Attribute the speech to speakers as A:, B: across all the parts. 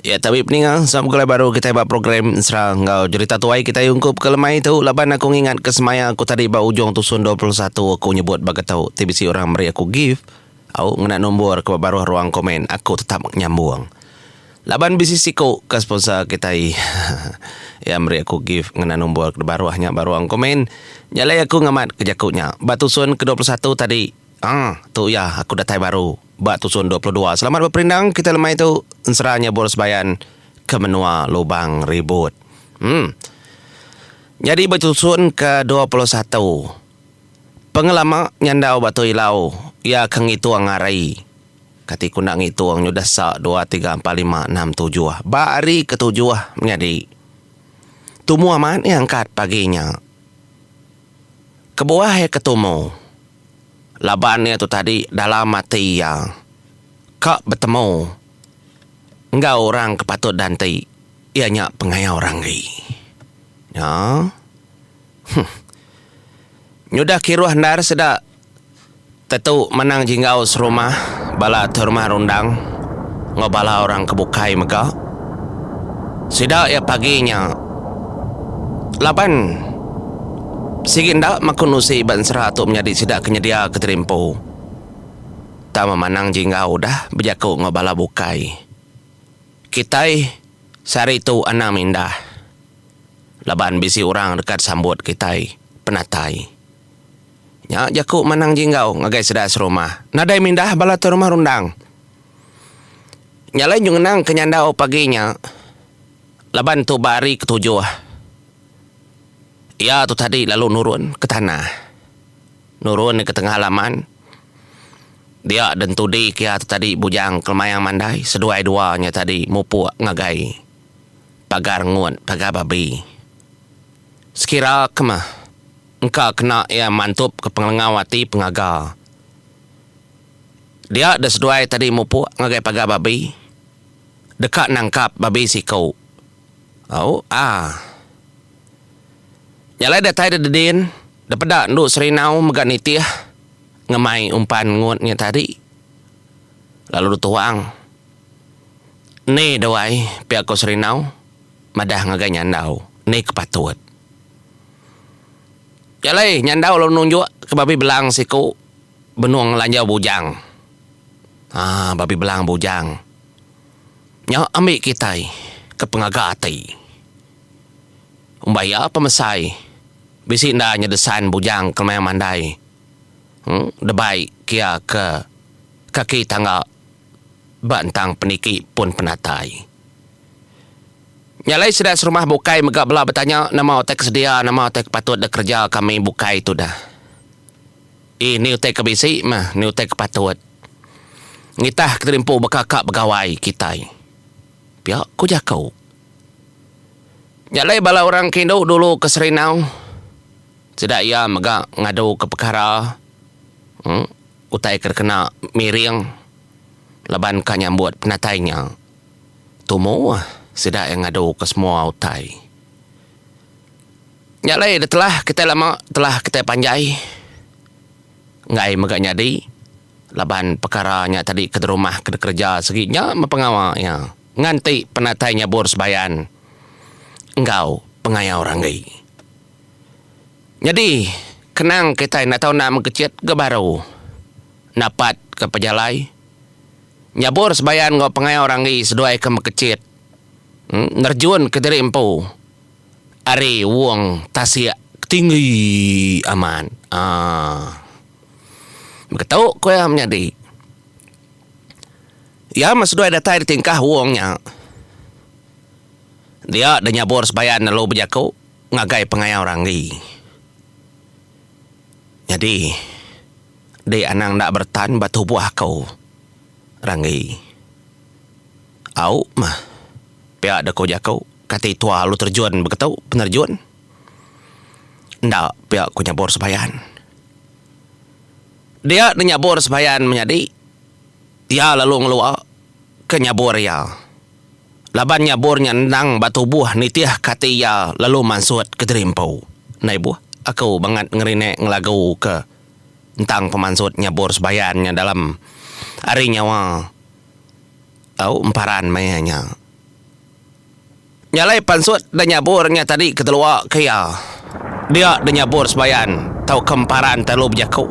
A: Ya tapi peningang sama kala baru kita buat program serang kau cerita tuai kita yungkup ke lemai tu laban aku ingat ke semaya aku tadi ba ujung tusun 21 aku nyebut baga tahu TBC orang beri aku give au ngena nombor ke baru ruang komen aku tetap nyambung. Laban bisnis siku ke sponsor kita ya beri aku give ngena nombor ke baru hanya baru ruang komen nyalai aku ngamat kejakunya batusun ke 21 tadi tu ya aku datai baru Batusun 22. Selamat berperindang. Kita lemai itu seranya boros bayan ke menua lubang ribut. Jadi batusun ke 21. Pengelama nyandau batu ilau. Ya keng itu ang arai. Kati kunang itu ang nyudah sa 2, 3, 4, 5, 6, 7. Bari ke 7 menjadi. Tumu aman yang angkat paginya. Kebuah ya ketumu. Labannya tu tadi dalam mati ya. Kak bertemu. Enggak orang kepatut danti. Ianya pengaya orang ni. Ya. Nyudah kiruah ndar sedak. Tentu menang jinggau serumah. Bala terumah rundang. Ngobala orang kebukai mega. Sedak ya paginya. Laban. Sigin dak makunusi ban seratuk menjadi sidak kenyedia keterimpu. Tak memanang jinggau dah berjaku ngobala bukai. Kitai sari tu anam indah. Laban bisi orang dekat sambut kitai penatai. Nya jaku manang jinggau ngagai sedak serumah. Nadai mindah bala tu rumah rundang. Nyalai jungenang kenyandau paginya. Laban tu bari ketujuh. Ya tu tadi lalu nurun ke tanah. Nurun ke tengah halaman. Dia dan tudi kia tu tadi bujang kelmayang mandai. Sedua-duanya tadi mupuk ngagai. Pagar ngun, pagar babi. Sekira kemah. Engkau kena ya mantup ke pengelengawati pengagal. Dia dan sedua tadi mupuk ngagai pagar babi. Dekat nangkap babi sikau. Nyalai datai da dedin, da pedak nduk serinau megan itih ngemai umpan ngutnya tadi. Lalu tuang. Ni dawai pihak ko serinau madah ngagai nyandau. Ni kepatut. Nyalai nyandau lalu nunjuk ke babi belang siku benuang lanjau bujang. Babi belang bujang. Nya ambil kitai ke pengagati. Umbaya pemesai. Bisi ndanya desan bujang kelmayang mandai. Debai kia ke kaki tangga bantang peniki pun penatai. Nyalai sudah serumah bukai megak belah bertanya nama otek sedia, nama otek patut dah kerja kami bukai tu dah. Ni otek kebisi mah, ni otek patut. Ngitah keterimpu bekakak begawai kitai. Pihak ku jakau. Nyalai bala orang kindo dulu ke Serinau. Sedak ia megak ngadu ke perkara. Utai kena miring. Laban ka nyambut penatainya. Tumu sedak yang ngadu ke semua utai. Nyalai telah kita lama, telah kita panjai. Ngai megak nyadi. Laban perkaranya tadi ke rumah ke kerja seginya mempengawalnya. Nganti penatainya bors bayan. Engkau pengaya orang gay. Jadi, kenang kita nak tahu nak mengkecit ke baru. Napat ke pejalai. Nyabur sebayan ngau pengaya orang gay seduai ke mengkecit. Nerjun ke diri empu. Ari wong tasya tinggi aman. Berketahu ko yang menjadi. Ya mas seduai datai di tingkah wongnya. Dia dah nyabur sebayan lalu berjaku ngagai pengaya orang ni. Jadi dia anang nak bertan batu buah kau rangi. Au mah pihak dah kau jakau kata tua lu terjun berketau penerjun. Ndak pihak ku nyabur sebayan. Dia dah nyabur sebayan menjadi. Dia lalu ngeluar ke nyabur ya. Laban nyaburnya nang batu buah nitiah kata ia lalu mansut ke terimpau. Nai buah, aku banget ngerinek ngelagu ke tentang pemansut nyabur sebayannya dalam hari nyawa. Au emparan mayanya. Nyalai pansut dan nyaburnya tadi ketelua kaya. Dia dan nyabur sebayan. Tahu kemparan terlalu berjaku.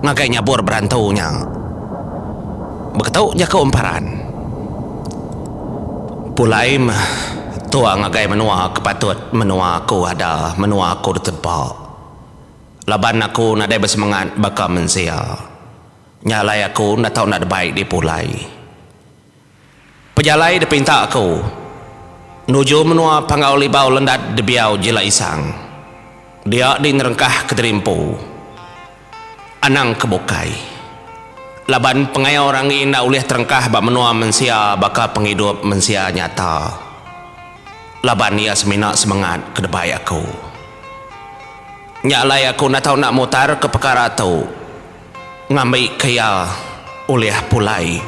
A: Ngagai nyabur berantaunya. Begitu jaku emparan. Pulai tua ngagai menua kepatut menua aku ada menua aku ditebak. Laban aku nadai bersemangat bakal mensia. Nyalai aku nak tahu nak baik di pulai. Pejalai dipinta aku. Nuju menua pangau libau lendat debiau jela isang. Dia dinerengkah ke terimpu. Anang kebukai. Laban pengaya orang ini nak ulih terengkah bak menua mensia bakal penghidup mensia nyata. Laban ia seminak semangat ke debai aku. Nyalai aku nak tahu nak mutar ke perkara tu. Ngambil kaya ulih pulai.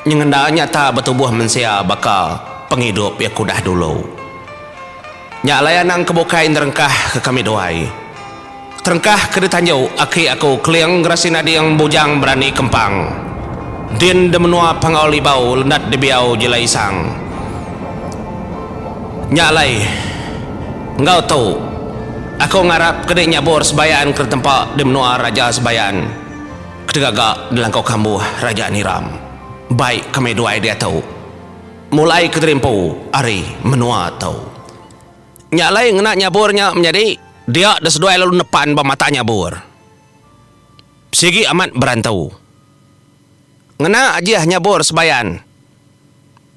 A: Nyengenda nyata bertubuh mensia bakal penghidup ya kudah dulu. Nyalai anang kebukai nerengkah ke kami doai. Terengkah ke ditanjau aki aku keliang gerasina yang bujang berani kempang. Din demenua pangau libau lendat debiau jela isang. Nyalai engkau tahu aku ngarap kedek nyabur sebayan ke tempat demenua raja sebayan. Kedegagak dalam kau kambuh raja Niram. Baik kami doai dia tahu. Mulai keterimpu hari menua tahu. Nyalai ngena nyaburnya menjadi dia dah seduai lalu nepan bermata nyabur. Sigi amat berantau. Ngena aja nyabur sebayan.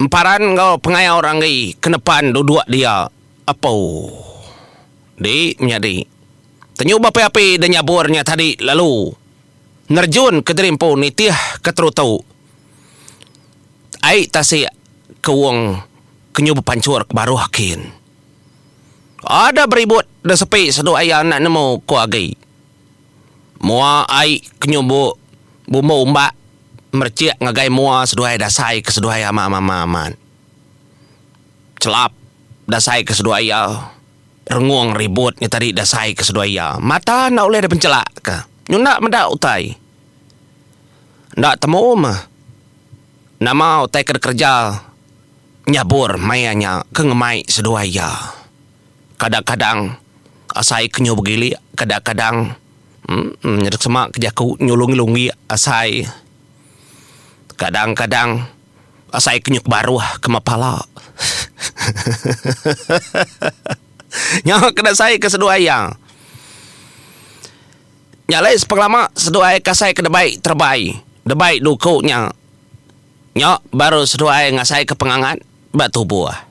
A: Emparan kau pengaya orang ni kenepan duduk dia. Apa? Di menjadi. Tenyu bapi-api dan nyaburnya tadi lalu. Nerjun ke terimpu nitih keterutau. Ai tasik kewong kenyu berpancur ke baru hakin. Ada beribut dah sepi sedu ayah nak nemu ko agi. Mua ai kenyubu bumbu umbak merciak ngagai mua sedu ayah dasai ke sedu ayah aman. Celap dasai ke sedu ayah. Renguang ributnya tadi dasai ke sedu ayah. Mata nak oleh ada pencelak ke. Nyunak mendak utai. Ndak temu mah. Nama utai kerja nyabur mayanya kengemai sedu ayah. Kadang-kadang asai kenyu begili, kadang-kadang nyedak semak kejaku nyulungi-lungi asai. Kadang-kadang asai kenyu baru ke mapala. Nyak kena sai ke sedua ayang. Nyalai sepenglama sedua ayang kasai ke debai terbai. Debai dukunya. Nyak baru sedua ayang ngasai ke pengangat batu buah.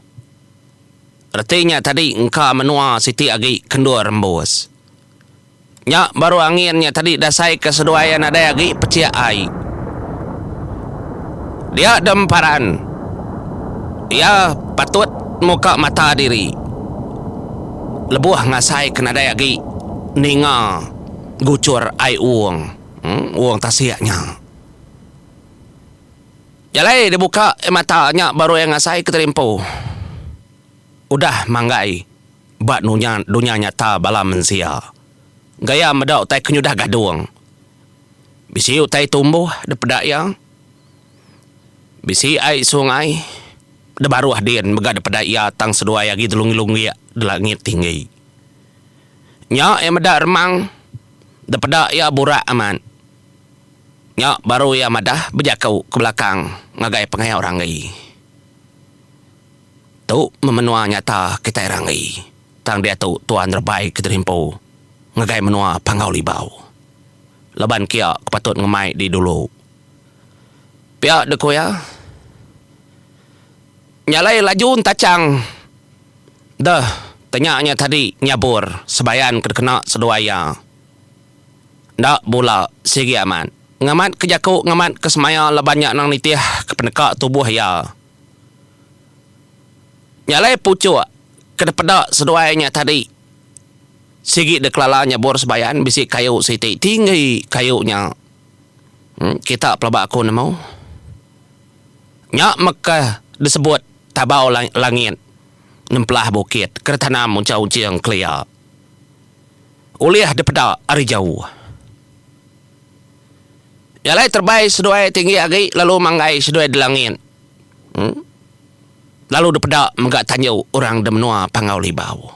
A: Artinya tadi engkau menua siti agi kendur rembus. Nyak baru anginnya tadi dasai ke seduayan ada agi peciak ai. Dia demparan. Dia patut muka mata diri. Lebuh ngasai kena daya agi ninga gucur ai uang. Uang tasiaknya. Jalai dibuka matanya baru yang ngasai keterimpu. Udah manggai bak dunia nyata bala mensia. Gaya medau tai kenyudah gaduang. Bisi utai tumbuh de pedak yang. Bisi ai sungai de baru hadin mega de pedak ya tang sedua ya gitu lungi-lungi de langit tinggi. Nya yang medak remang de pedak ya burak aman. Nya baru ya madah berjakau ke belakang ngagai pengaya orang ni. Tu memenua nyata kita rangi. Tang dia tu tuan terbaik kita rimpu. Ngagai menua pangau libau. Leban kia kepatut ngemai di dulu. Pihak deko ya. Nyalai laju tacang. Dah, tanyanya tadi nyabur sebayan kena seduaya. Ndak bola segi aman. Ngamat kejaku ngamat kesemaya lebannya nang nitih ke penekak tubuh ya. Nyalai pucuk kena pedak seduainya tadi. Sigi deklala nyabur sebayan bisi kayu siti tinggi kayunya. Kita pelabak aku nemu. Nyak Mekah disebut tabau langit. Nemplah bukit kertanam muncau-unciang kelia. Uliah depedak ari jauh. Nyalai terbaik seduai tinggi agi lalu manggai seduai di langit. Lalu depedak megak tanya orang de menua pangau libau.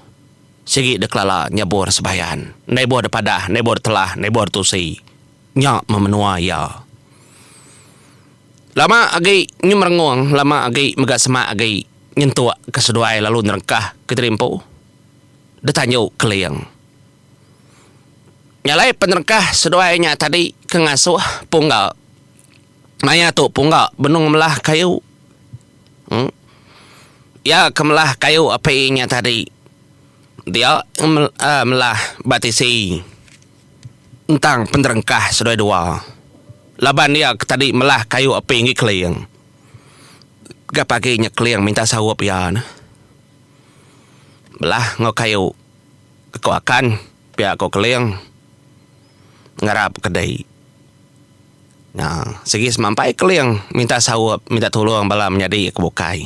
A: Sigi deklala nyabor sebayan. Nebor depadah, nebor telah, nebor tusi. Nyak memenua ya. Lama agi nyumerenguang, lama agi megak semak agi nyentuak keseduai lalu nerengkah keterimpo. Detanyo keliang. Nyalai penerengkah seduainya tadi kengasuh punggal. Maya tu punggal benung melah kayu. Ya kemelah kayu apinya tadi. Dia melah batisi tentang penerengkah seduai dua. Laban dia tadi melah kayu api ngi keliang. Gak paginya keliang minta sawap ya. Belah ngau kayu. Kau akan pihak kau keliang ngarap kedai. Nah, segi semampai keliang minta sawap, minta tolong bala menjadi kebukai.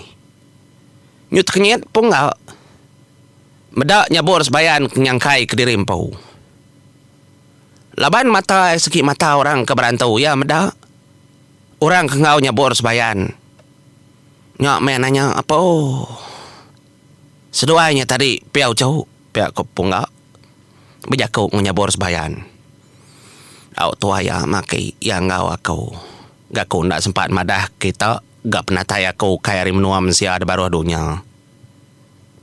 A: Nyut kenyet punggal. Medak nyabor sebayan nyangkai ke dirimpau. Laban mata segi mata orang ke berantau ya medak. Orang ke ngau nyabor sebayan. Nyak main nanya apa seduainya tadi piau jauh piak ko punggal. Bejakau nyabor sebayan. Au tua ya makai yang ngau aku. Gak ko ndak sempat madah kita. Gak pernah tanya aku kaya menua mensia ada baru adunya.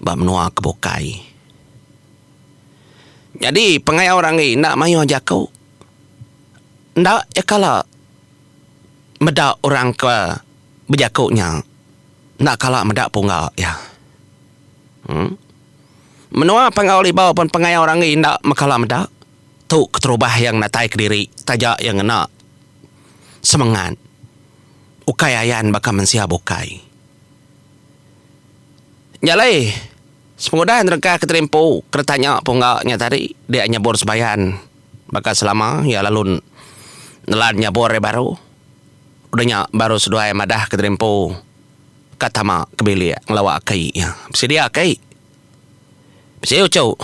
A: Ba menua kebukai. Jadi pengai orang ni nak mayu aja kau. Ndak ya kala medak orang ke bejakunya. Ndak kala medak punggal ya. Menua pengau libau pun pengai orang ni ndak makala medak. Tu keterubah yang natai ke diri tajak yang nak semangat. Ukai ayan baka mensia bukai. Nyalai. Semudahan rengkah keterimpu. Keretanya punggaknya tadi. Dia nyabor sebayan. Baka selama. Ya lalu nelan nyabor baru. Udahnya baru seduai madah keterimpu. Katama kebilik ngelawak kai. Ya. Bisa dia kai. Bisa ucau.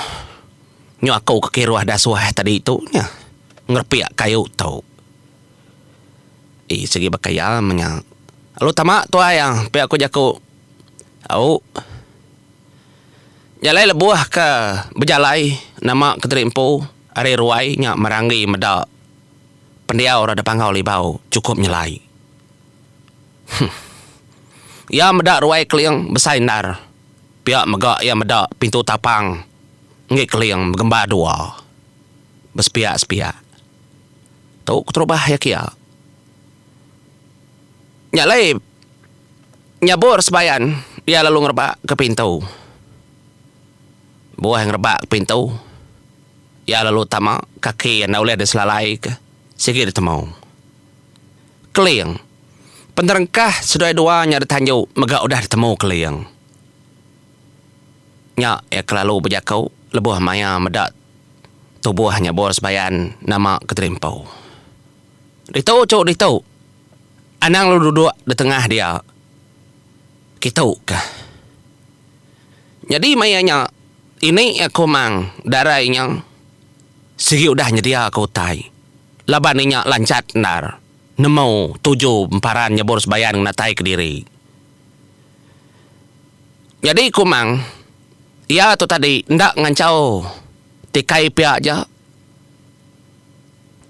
A: Nyu aku kekiruah dasuah tadi itu. Ya. Ngerpiak kayu tau. Segi bakaya menya. Lalu tamak tu ayang pi aku jaku. Au. Jalai lebuah ke berjalai nama keterimpu ari ruai nya merangi medak. Pendiau rada pangau libau cukup nyelai. Ya medak ruai keliang besaindar. Pihak megak ya medak pintu tapang. Ngi keliang gemba dua. Bespiak-spiak. Tu keterubah ya kia. Nyalai nyabor sebayan dia lalu ngerebak ke pintu. Buah yang ngerebak ke pintu. Ya lalu tamak kaki yang naulih ada selalai ke. Sikit ditemu. Keliang. Penerengkah sudah dua nyari tanjuk megak udah ditemu keliang. Nya ya kelalu berjakau lebuh maya medak tubuh nyabor sebayan nama keterimpau. Ditau cok ditau. Anang lu duduk di tengah dia. Kita kah? Jadi mayanya ini aku mang darainya. Segi udah nyedia aku tai. Labaninya lancat nar. Nemu 7 emparan nyabor sebayan natai ke diri. Jadi aku mang. Ya tu tadi ndak ngancau. Tikai pihak aja.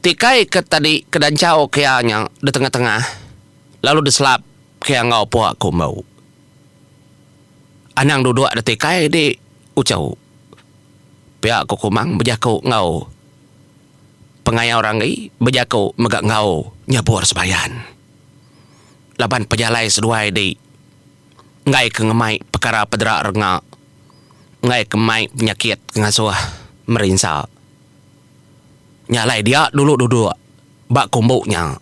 A: Tikai ke tadi kedancau kianya di tengah-tengah. Lalu diselap kaya ngau puak ku mau. Anang duduk ada tikai di ucau. Pihak ku kumang berjaku ngau. Pengaya orang ni berjaku megak ngau nyabor sebayan. Laban pejalai seduai di. Ngai ke ngemai perkara pederak rengak. Ngai ke mai penyakit ngasuh merinsa. Nyalai dia duduk. Bak kumbuknya.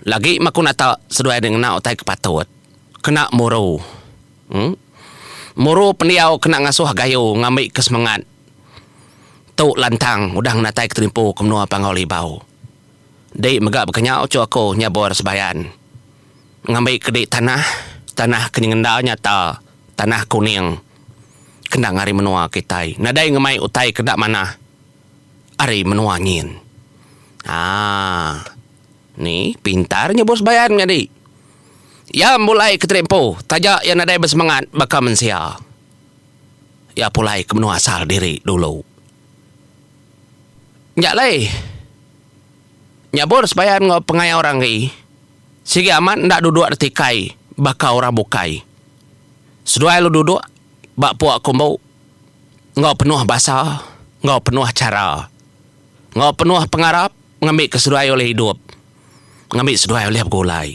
A: Lagi maku nata seduai dengan nak utai kepatut. Kena muru. Muru pendiau kena ngasuh gayu ngambil kesemangat. Tu lantang udah natai keterimpu ke menua pangau libau. Dek megak berkenyau cu aku nyabor sebayan. Ngambil kedik tanah kenyengendal nyata. Tanah kuning. Kena ngari menua kitai. Nadai ngamai utai kedak mana. Ari menua ngin. Ni pintarnya bos bayar jadi. Ya mulai keterempo, tajak yang ada bersemangat bakal mensia. Ya pulai ke menua asal diri dulu. Nyak leh. Nyabur supaya ngau pengaya orang ni. Sige amat ndak duduk artikai, bakal orang bukai. Seduai lu duduk, bak puak kumbau. Ngau penuh bahasa, ngau penuh cara. Ngau penuh pengarap, ngambil keseduai oleh hidup. Ngambil seduai oleh bergulai.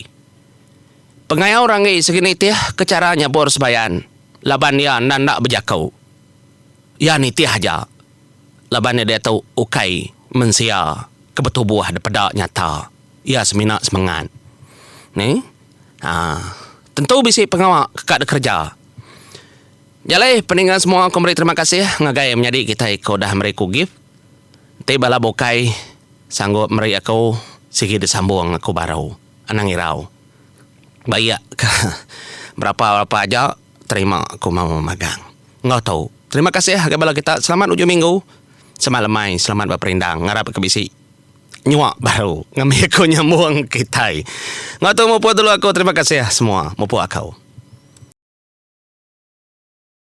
A: Pengaya orang ni segini tiah kecaranya bor sebayan. Laban dia nak berjakau. Ya ni tiah aja. Laban dia tahu ukai mensia kebetubuh daripada nyata. Ya seminak semangat. Ni? Tentu bisi pengawak kekak de kerja. Jalai peninggal semua aku beri terima kasih ngagai menjadi kita ikut dah mereka gift. Tiba lah bukai sanggup meri aku sigi disambung aku baru. Anang irau. Baik berapa aja terima aku mau magang. Ngau tahu. Terima kasih agak bala kita. Selamat ujung minggu. Semalam mai selamat berperindang. Ngarap ke bisi. Nyuak baru. Ngambil aku nyambung kita. Ngau tahu mau puas dulu aku. Terima kasih semua. Mau puas aku.